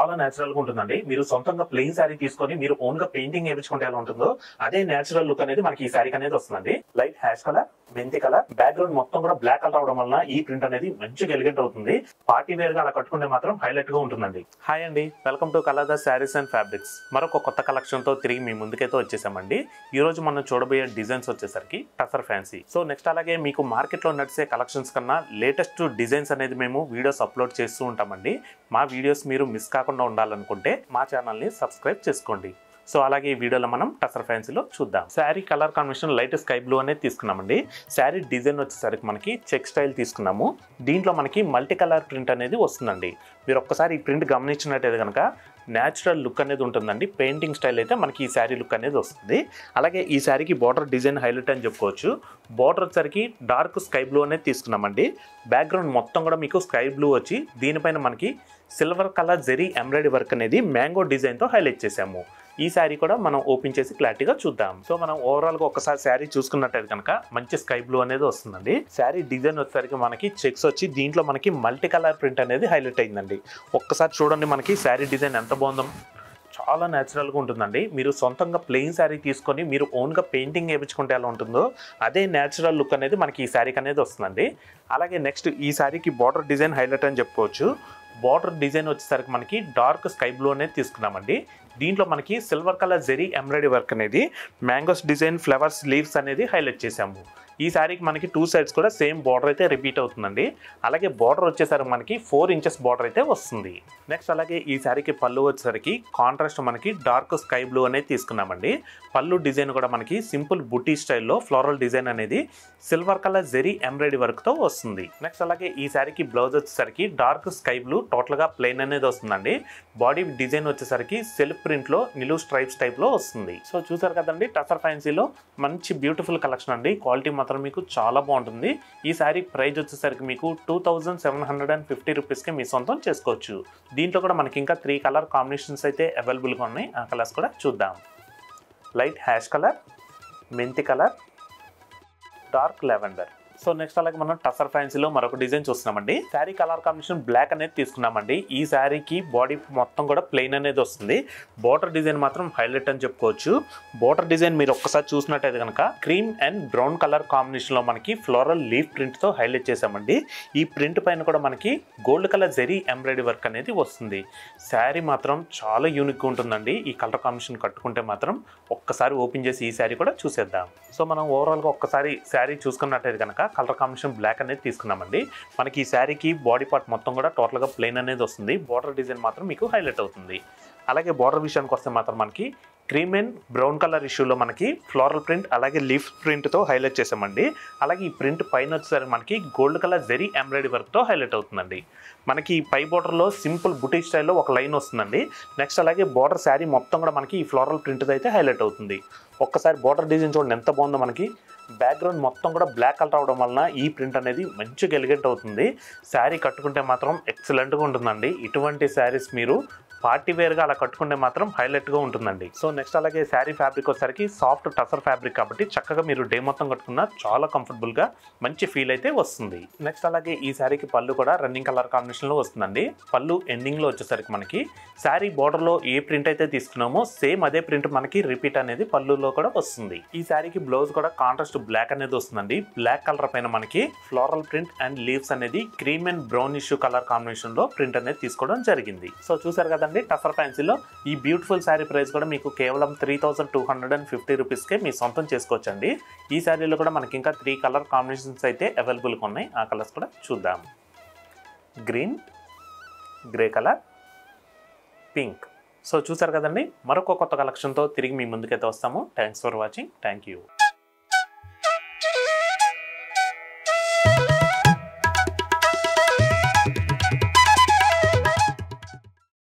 చాలా నేచురల్ గా ఉంటుందండి. మీరు సొంతంగా ప్లెయిన్ శారీ తీసుకొని మీరు ఓన్ గా పెయింటింగ్ వేయించుకుంటే ఎలా ఉంటుందో అదే నేచురల్ లుక్ అనేది మనకి ఈ శారీ అనేది వస్తుందండి. లైట్ హ్యాష్ కలర్, మెంతి కలర్, బ్యాక్గ్రౌండ్ మొత్తం కూడా బ్లాక్ కలర్ అవడం వల్ల ఈ ప్రింట్ అనేది మంచిగా ఎలిగెంట్ అవుతుంది. పార్టీ వేర్ గా అలా కట్టుకుంటే మాత్రం హైలైట్ గా ఉంటుందండి. హాయ్ అండి, welcome to colours saris and fabrics. మరొక కొత్త కలెక్షన్ తో తిరిగి మీ ముందుకైతే వచ్చేసామండి. ఈ రోజు మనం చూడబోయే డిజైన్స్ వచ్చేసరికి టసర్ ఫ్యాన్సీ. సో నెక్స్ట్ అలాగే మీకు మార్కెట్ లో నడిచే కలెక్షన్స్ కన్నా లేటెస్ట్ డిజైన్స్ అనేది మేము వీడియోస్ అప్లోడ్ చేస్తూ ఉంటామండి. మా వీడియోస్ మీరు మిస్ కాకుండా ఉండాలనుకుంటే మా ఛానల్ ని సబ్స్క్రైబ్ చేసుకోండి. సో అలాగే ఈ వీడియోలో మనం టసర్ ఫ్యాన్సీలో చూద్దాం. Sari colour combination light sky blue అనేది తీసుకున్నామండి. శారీ డిజైన్ వచ్చేసరికి మనకి చెక్ స్టైల్ తీసుకున్నాము. దీంట్లో మనకి మల్టీ కలర్ ప్రింట్ అనేది వస్తుందండి. మీరు ఒక్కసారి ఈ ప్రింట్ గమనించినట్టయితే కనుక న్యాచురల్ లుక్ అనేది ఉంటుందండి. పెయింటింగ్ స్టైల్ అయితే మనకి ఈ శారీ లుక్ అనేది వస్తుంది. అలాగే ఈ శారీకి బార్డర్ డిజైన్ హైలైట్ అని చెప్పుకోవచ్చు. బార్డర్ వచ్చేసరికి డార్క్ స్కై బ్లూ అనేది తీసుకున్నామండి. బ్యాక్గ్రౌండ్ మొత్తం కూడా మీకు స్కై బ్లూ వచ్చి దీనిపైన మనకి silver colour zari embroidery work అనేది మ్యాంగో డిజైన్తో హైలైట్ చేసాము. ఈ శారీ కూడా మనం ఓపెన్ చేసి క్లారిటీగా చూద్దాం. సో మనం ఓవరాల్ గా ఒకసారి శారీ చూసుకున్నట్టయితే కనుక మంచి స్కై బ్లూ అనేది వస్తుందండి. శారీ డిజైన్ వచ్చేసరికి మనకి చెక్స్ వచ్చి దీంట్లో మనకి మల్టీ కలర్ ప్రింట్ అనేది హైలైట్ అయిందండి. ఒక్కసారి చూడండి మనకి శారీ డిజైన్ ఎంత బాగుందో. చాలా న్యాచురల్గా ఉంటుందండి. మీరు సొంతంగా ప్లెయిన్ శారీ తీసుకొని మీరు ఓన్గా పెయింటింగ్ వేయించుకుంటే ఎలా ఉంటుందో అదే న్యాచురల్ లుక్ అనేది మనకి ఈ శారీకి అనేది వస్తుందండి. అలాగే నెక్స్ట్ ఈ శారీకి బార్డర్ డిజైన్ హైలైట్ అని చెప్పుకోవచ్చు. బార్డర్ డిజైన్ వచ్చేసరికి మనకి డార్క్ స్కై బ్లూ అనేది తీసుకున్నామండి. దీంట్లో మనకి silver colour zari embroidery work అనేది మ్యాంగోస్ డిజైన్ ఫ్లవర్స్ లీవ్స్ అనేది హైలైట్ చేసాము. ఈ శారీకి మనకి టూ సైడ్స్ కూడా సేమ్ బార్డర్ అయితే రిపీట్ అవుతుందండి. అలాగే బార్డర్ వచ్చేసరికి మనకి 4 ఇంచెస్ బార్డర్ అయితే వస్తుంది. నెక్స్ట్ అలాగే ఈ శారీకి పళ్ళు వచ్చేసరికి కాంట్రాస్ట్ మనకి డార్క్ స్కై బ్లూ అనేది తీసుకున్నామండి. పళ్ళు డిజైన్ కూడా మనకి సింపుల్ బుటీ స్టైల్లో ఫ్లోరల్ డిజైన్ అనేది సిల్వర్ కలర్ జెరీ ఎంబ్రాయిడరీ వర్క్తో వస్తుంది. నెక్స్ట్ అలాగే ఈ శారీకి బ్లౌజ్ వచ్చేసరికి డార్క్ స్కై బ్లూ టోటల్గా ప్లెయిన్ అనేది వస్తుందండి. బాడీ డిజైన్ వచ్చేసరికి సెల్ఫ్ ప్రింట్లో నిలువు స్ట్రైప్స్ టైప్లో వస్తుంది. సో చూసారు కదండి, టసర్ ఫ్యాన్సీలో మంచి బ్యూటిఫుల్ కలెక్షన్ అండి. క్వాలిటీ మాత్రం మీకు చాలా బాగుంటుంది. ఈ శారీ ప్రైస్ వచ్చేసరికి మీకు 2750 రూపీస్కి మీ సొంతం చేసుకోవచ్చు. దీంట్లో కూడా మనకి ఇంకా 3 కలర్ కాంబినేషన్స్ అయితే అవైలబుల్గా ఉన్నాయి. ఆ కలర్స్ కూడా చూద్దాం. లైట్ హ్యాష్ కలర్, మెంతి colour, dark lavender. So next అలాగే మనం టసర్ ఫ్యాన్సీలో మరొక డిజైన్ చూస్తున్నామండి. శారీ కలర్ కాంబినేషన్ బ్లాక్ అనేది తీసుకున్నామండి. ఈ శారీకి బాడీ మొత్తం కూడా ప్లెయిన్ అనేది వస్తుంది. బార్డర్ డిజైన్ మాత్రం హైలైట్ అని చెప్పుకోవచ్చు. బార్డర్ డిజైన్ మీరు ఒక్కసారి చూసినట్టయితే కనుక క్రీమ్ అండ్ బ్రౌన్ కలర్ కాంబినేషన్లో మనకి ఫ్లోరల్ లీఫ్ ప్రింట్తో హైలైట్ చేసామండి. ఈ ప్రింట్ పైన కూడా మనకి gold colour zari embroidery work అనేది వస్తుంది. శారీ మాత్రం చాలా యూనిక్గా ఉంటుందండి. ఈ కలర్ కాంబినేషన్ కట్టుకుంటే మాత్రం ఒక్కసారి ఓపెన్ చేసి ఈ శారీ కూడా చూసేద్దాం. సో మనం ఓవరాల్గా ఒక్కసారి శారీ చూసుకున్నట్టయితే కనుక కలర్ కాంబినేషన్ బ్లాక్ అనేది తీసుకున్నామండి. మనకి ఈ శారీకి బాడీ పార్ట్ మొత్తం కూడా టోటల్గా ప్లెయిన్ అనేది వస్తుంది. బార్డర్ డిజైన్ మాత్రం మీకు హైలైట్ అవుతుంది. అలాగే బార్డర్ విషయానికి వస్తే మాత్రం మనకి క్రీమ్ అండ్ బ్రౌన్ కలర్ ఇష్యూలో మనకి ఫ్లోరల్ ప్రింట్ అలాగే లీఫ్ ప్రింట్తో హైలైట్ చేసామండి. అలాగే ఈ ప్రింట్ పైన వచ్చేసరికి మనకి గోల్డ్ కలర్ జెరీ ఎంబ్రాయిడరీ వర్క్తో హైలైట్ అవుతుందండి. మనకి పై బార్డర్లో సింపుల్ బుటీ స్టైల్లో ఒక లైన్ వస్తుందండి. నెక్స్ట్ అలాగే బార్డర్ శారీ మొత్తం కూడా మనకి ఈ ఫ్లోరల్ ప్రింట్ అయితే హైలైట్ అవుతుంది. ఒక్కసారి బార్డర్ డిజైన్ చూడండి ఎంత బాగుందో. మనకి బ్యాక్గ్రౌండ్ మొత్తం కూడా బ్లాక్ కలర్ అవడం వలన ఈ ప్రింట్ అనేది మంచిగా ఎలిగెంట్ అవుతుంది. శారీ కట్టుకుంటే మాత్రం ఎక్సలెంట్గా ఉంటుందండి. ఇటువంటి శారీస్ మీరు పార్టీ వేర్గా అలా కట్టుకుంటే మాత్రం హైలైట్గా ఉంటుందండి. సో నెక్స్ట్ అలాగే శారీ ఫ్యాబ్రిక్ వచ్చేసరికి సాఫ్ట్ టసర్ ఫ్యాబ్రిక్ కాబట్టి చక్కగా మీరు డే మొత్తం కట్టుకున్నా చాలా కంఫర్టబుల్గా మంచి ఫీల్ అయితే వస్తుంది. నెక్స్ట్ అలాగే ఈ శారీకి పళ్ళు కూడా రన్నింగ్ కలర్ కాంబినేషన్లో వస్తుందండి. పళ్ళు ఎండింగ్లో వచ్చేసరికి మనకి శారీ బార్డర్లో ఏ ప్రింట్ అయితే తీసుకున్నామో సేమ్ అదే ప్రింట్ మనకి రిపీట్ అనేది పళ్ళులో కూడా వస్తుంది. ఈ శారీకి బ్లౌజ్ కూడా కాంట్రాస్ట్ బ్లాక్ అనేది వస్తుందండి. బ్లాక్ కలర్ పైన మనకి ఫ్లోరల్ ప్రింట్ అండ్ లీవ్స్ అనేది cream and brown issue colour కాంబినేషన్లో ప్రింట్ అనేది తీసుకోవడం జరిగింది. సో చూసారు కదా టసర్ ఫ్యాన్సీలో ఈ బ్యూటిఫుల్ శారీ ప్రైస్ కూడా మీకు కేవలం 3250 రూపీస్కే మీ సొంతం చేసుకోవచ్చండి. ఈ శారీలో కూడా మనకి ఇంకా 3 కలర్ కాంబినేషన్స్ అయితే అవైలబుల్గా ఉన్నాయి. ఆ కలర్స్ కూడా చూద్దాం. Green, grey colour, pink. So చూసారు కదండి, మరొక కొత్త కలెక్షన్తో తిరిగి మీ ముందుకైతే వస్తాము. Thanks for watching. Thank you.